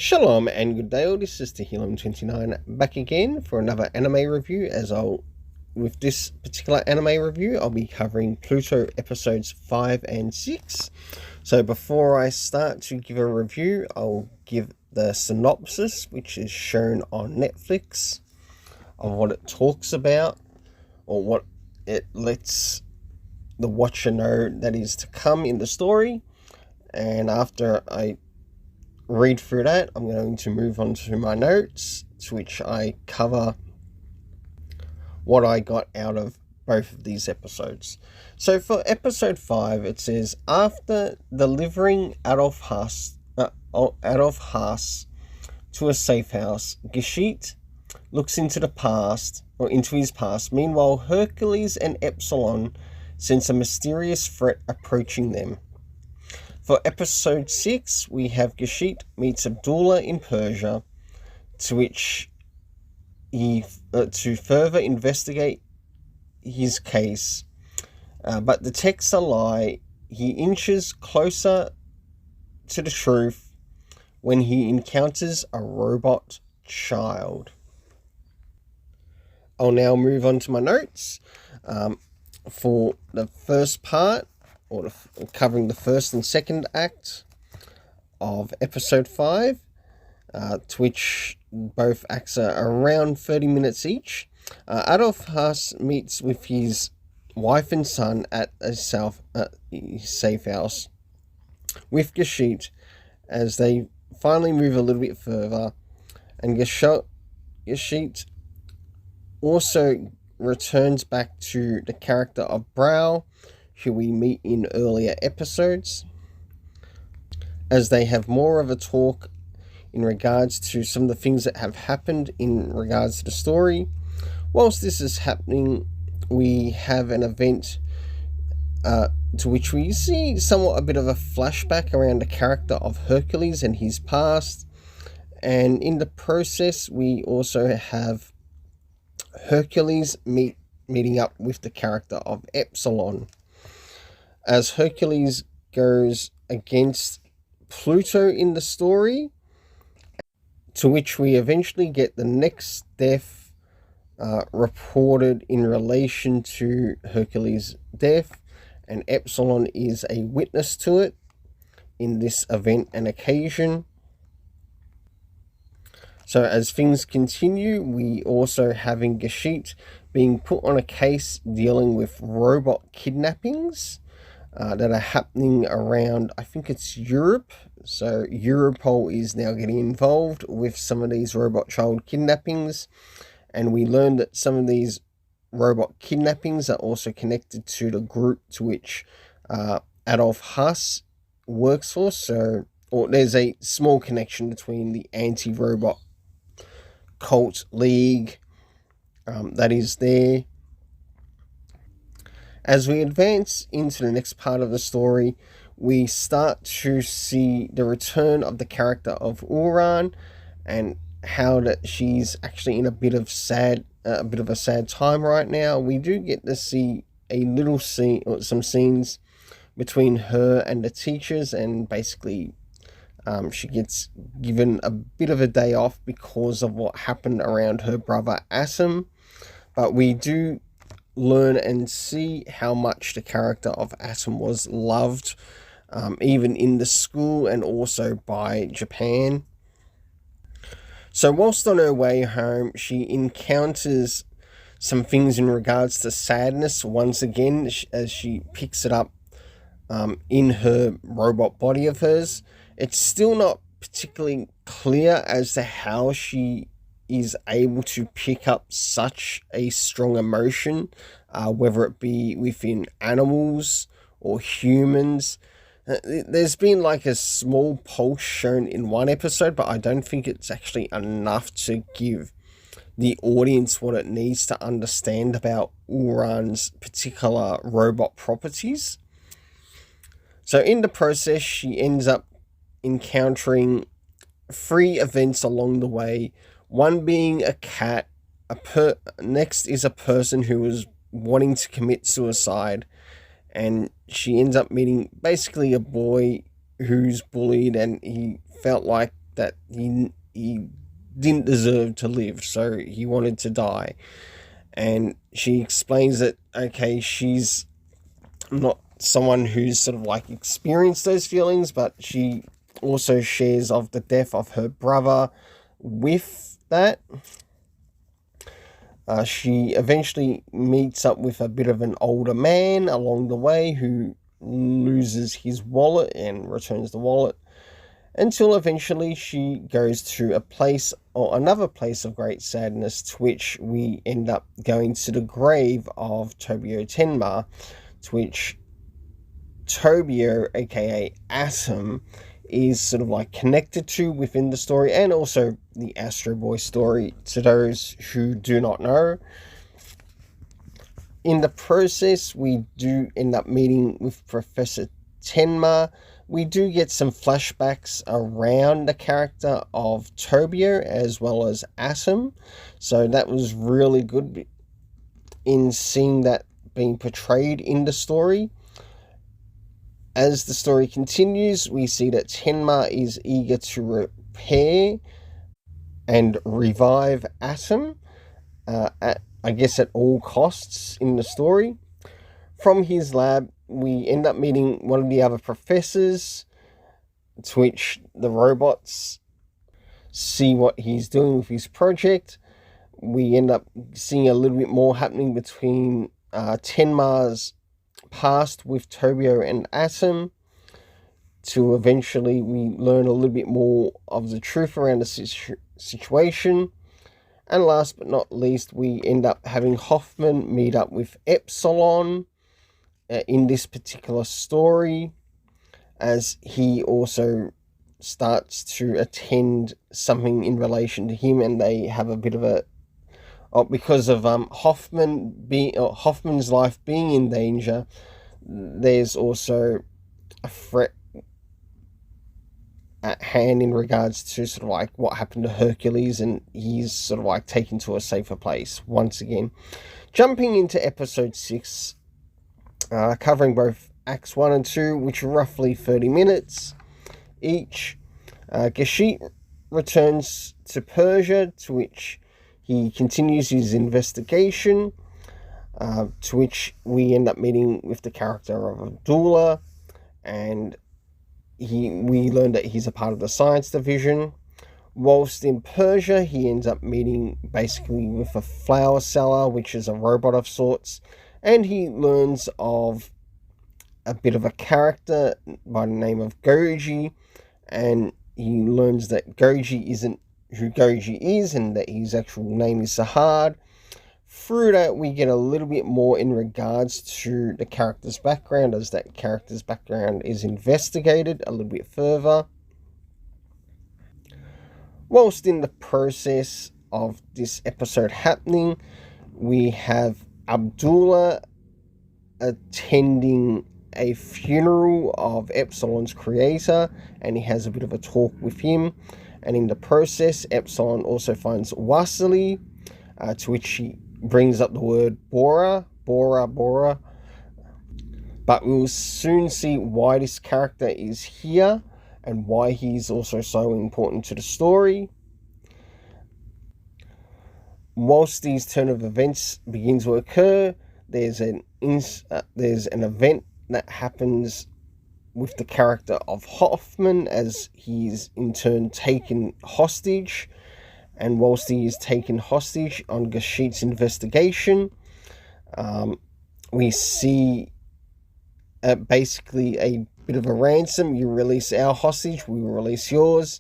Shalom and good day all, this is Tehillim29 back again for another anime review. With this particular anime review, I'll be covering Pluto episodes 5 and 6. So before I start to give a review, I'll give the synopsis, which is shown on Netflix, of what it talks about, or what it lets the watcher know that is to come in the story. And after I read through that, I'm going to move on to my notes, to which I cover what I got out of both of these episodes. So for episode 5, it says, after delivering Adolf Haas to a safe house, Geshit looks into his past. Meanwhile, Hercules and Epsilon sense a mysterious threat approaching them. For episode 6, we have Geshit meets Abdullah in Persia, to which he to further investigate his case, but detects a lie. He inches closer to the truth when he encounters a robot child. I'll now move on to my notes. For the first part, or covering the first and second act of episode 5, to which both acts are around 30 minutes each. Adolf Haas meets with his wife and son at his safe house with Geshit as they finally move a little bit further, and Geshit also returns back to the character of Brow, who we meet in earlier episodes, as they have more of a talk in regards to some of the things that have happened in regards to the story. Whilst this is happening, we have an event to which we see somewhat a bit of a flashback around the character of Hercules and his past, and in the process we also have Hercules meeting up with the character of Epsilon, as Hercules goes against Pluto in the story, to which we eventually get the next death reported in relation to Hercules' death, and Epsilon is a witness to it in this event and occasion. So as things continue, we also having Geshit being put on a case dealing with robot kidnappings that are happening around, I think it's Europe. So Europol is now getting involved with some of these robot child kidnappings, and we learned that some of these robot kidnappings are also connected to the group to which Adolf Haas works for. Or there's a small connection between the anti-robot cult league that is there. As we advance into the next part of the story, we start to see the return of the character of Uran, and how that she's actually in a bit of a sad time right now. We do get to see a little scene, or some scenes between her and the teachers, and basically she gets given a bit of a day off because of what happened around her brother Asim. But we do learn and see how much the character of Atom was loved, even in the school and also by Japan. So whilst on her way home, she encounters some things in regards to sadness once again, as she picks it up in her robot body of hers. It's still not particularly clear as to how she is able to pick up such a strong emotion, whether it be within animals or humans. There's been like a small pulse shown in one episode, but I don't think it's actually enough to give the audience what it needs to understand about Uran's particular robot properties. So in the process, she ends up encountering 3 events along the way. One being a cat, next is a person who was wanting to commit suicide, and she ends up meeting basically a boy who's bullied, and he felt like that he didn't deserve to live, so he wanted to die. And she explains that, okay, she's not someone who's sort of like experienced those feelings, but she also shares of the death of her brother with that. She eventually meets up with a bit of an older man along the way who loses his wallet and returns the wallet, until eventually she goes to a place, or another place of great sadness, to which we end up going to the grave of Tobio Tenma, to which Tobio, aka Atom, is sort of like connected to within the story, and also the Astro Boy story, to those who do not know. In the process, we do end up meeting with Professor Tenma. We do get some flashbacks around the character of Tobio as well as Atom, so that was really good in seeing that being portrayed in the story. As the story continues, we see that Tenma is eager to repair and revive Atom, at all costs in the story. From his lab, we end up meeting one of the other professors, to which the robots see what he's doing with his project. We end up seeing a little bit more happening between Tenma's past with Tobio and Atom, to eventually we learn a little bit more of the truth around the situation. And last but not least, we end up having Hoffman meet up with Epsilon in this particular story, as he also starts to attend something in relation to him, and they have a bit of a, because of Hoffman's life being in danger, there's also a threat at hand in regards to sort of like what happened to Hercules, and he's sort of like taken to a safer place once again. Jumping into episode 6, covering both acts 1 and 2, which are roughly 30 minutes each. Gashit returns to Persia, to which he continues his investigation, to which we end up meeting with the character of Abdullah, and we learn that he's a part of the science division. Whilst in Persia, he ends up meeting basically with a flower seller, which is a robot of sorts, and he learns of a bit of a character by the name of Goji, and he learns that Goji isn't who Goji is, and that his actual name is Sahad. Through that, we get a little bit more in regards to the character's background, as that character's background is investigated a little bit further. Whilst in the process of this episode happening, we have Abdullah attending a funeral of Epsilon's creator, and he has a bit of a talk with him. And in the process, Epsilon also finds Wasili, to which he brings up the word Bora. But we'll soon see why this character is here and why he's also so important to the story. Whilst these turn of events begin to occur, there's an event that happens with the character of Hoffman, as he's in turn taken hostage. And whilst he is taken hostage on Gashit's investigation, we see basically a bit of a ransom. You release our hostage, we will release yours.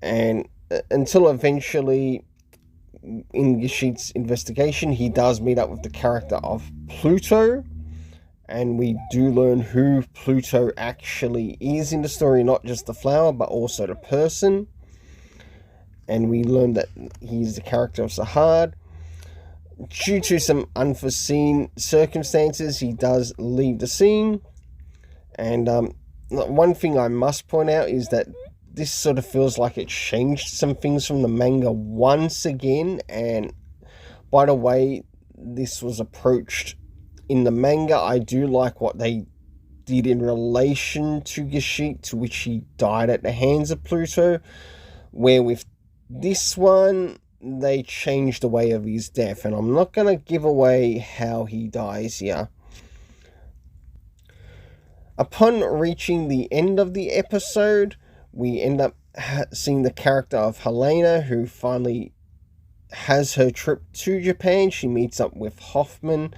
And until eventually, in Gashit's investigation, he does meet up with the character of Pluto, and we do learn who Pluto actually is in the story, not just the flower, but also the person. And we learn that he's the character of Sahad. Due to some unforeseen circumstances, he does leave the scene. And one thing I must point out is that this sort of feels like it changed some things from the manga once again. And by the way this was approached in the manga, I do like what they did in relation to Gashit, to which he died at the hands of Pluto, where with this one, they changed the way of his death, and I'm not going to give away how he dies here. Upon reaching the end of the episode, we end up seeing the character of Helena, who finally has her trip to Japan. She meets up with Hoffman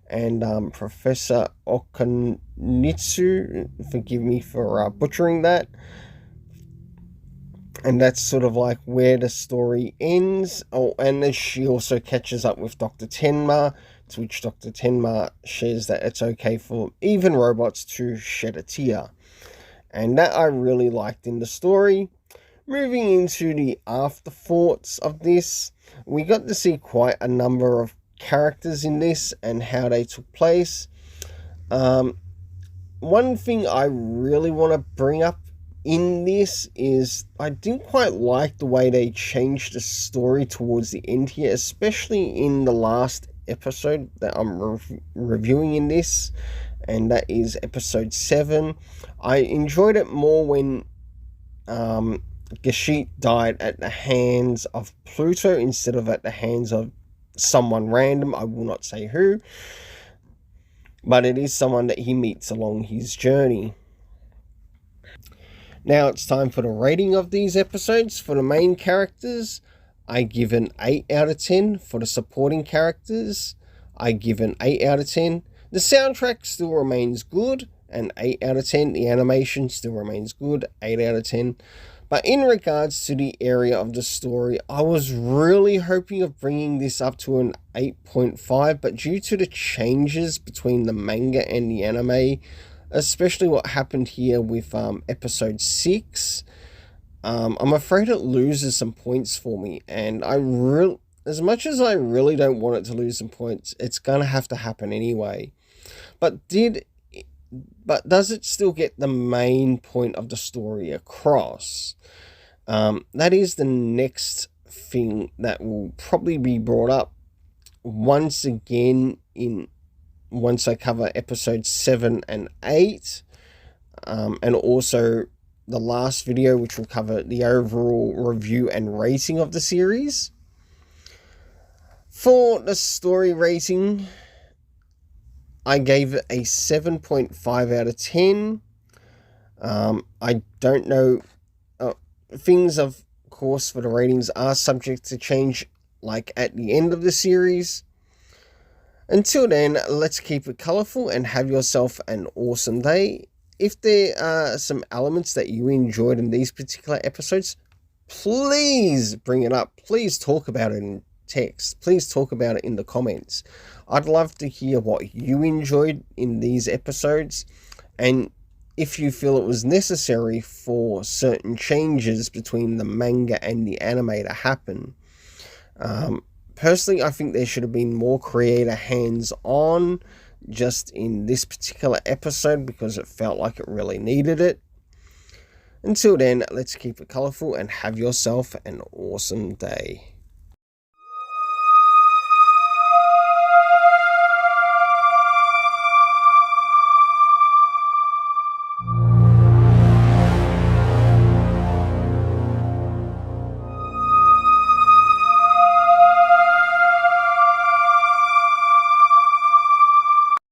and Professor Okonitsu. Forgive me for butchering that. And that's sort of like where the story ends. Oh, and then she also catches up with Dr. Tenma, to which Dr. Tenma shares that it's okay for even robots to shed a tear. And that I really liked in the story. Moving into the afterthoughts of this, we got to see quite a number of characters in this and how they took place. One thing I really want to bring up in this is I didn't quite like the way they changed the story towards the end here, especially in the last episode that I'm reviewing in this, and that is episode 7. I enjoyed it more when Gashit died at the hands of Pluto instead of at the hands of someone random. I will not say who, but it is someone that he meets along his journey. Now it's time for the rating of these episodes. For the main characters, I give an 8 out of 10. For the supporting characters, I give an 8 out of 10. The soundtrack still remains good, an 8 out of 10. The animation still remains good, 8 out of 10. But in regards to the area of the story, I was really hoping of bringing this up to an 8.5, but due to the changes between the manga and the anime, especially what happened here with episode 6, I'm afraid it loses some points for me. And as much as I really don't want it to lose some points, it's gonna have to happen anyway. But does it still get the main point of the story across? That is the next thing that will probably be brought up once again once I cover episodes 7 and 8, and also the last video, which will cover the overall review and rating of the series. For the story rating, I gave it a 7.5 out of 10. I don't know. Things, of course, for the ratings are subject to change, like at the end of the series. Until then, let's keep it colourful and have yourself an awesome day. If there are some elements that you enjoyed in these particular episodes, please bring it up. Please talk about it in text. Please talk about it in the comments. I'd love to hear what you enjoyed in these episodes, and if you feel it was necessary for certain changes between the manga and the anime to happen. Personally, I think there should have been more creator hands-on just in this particular episode because it felt like it really needed it. Until then, let's keep it colourful and have yourself an awesome day.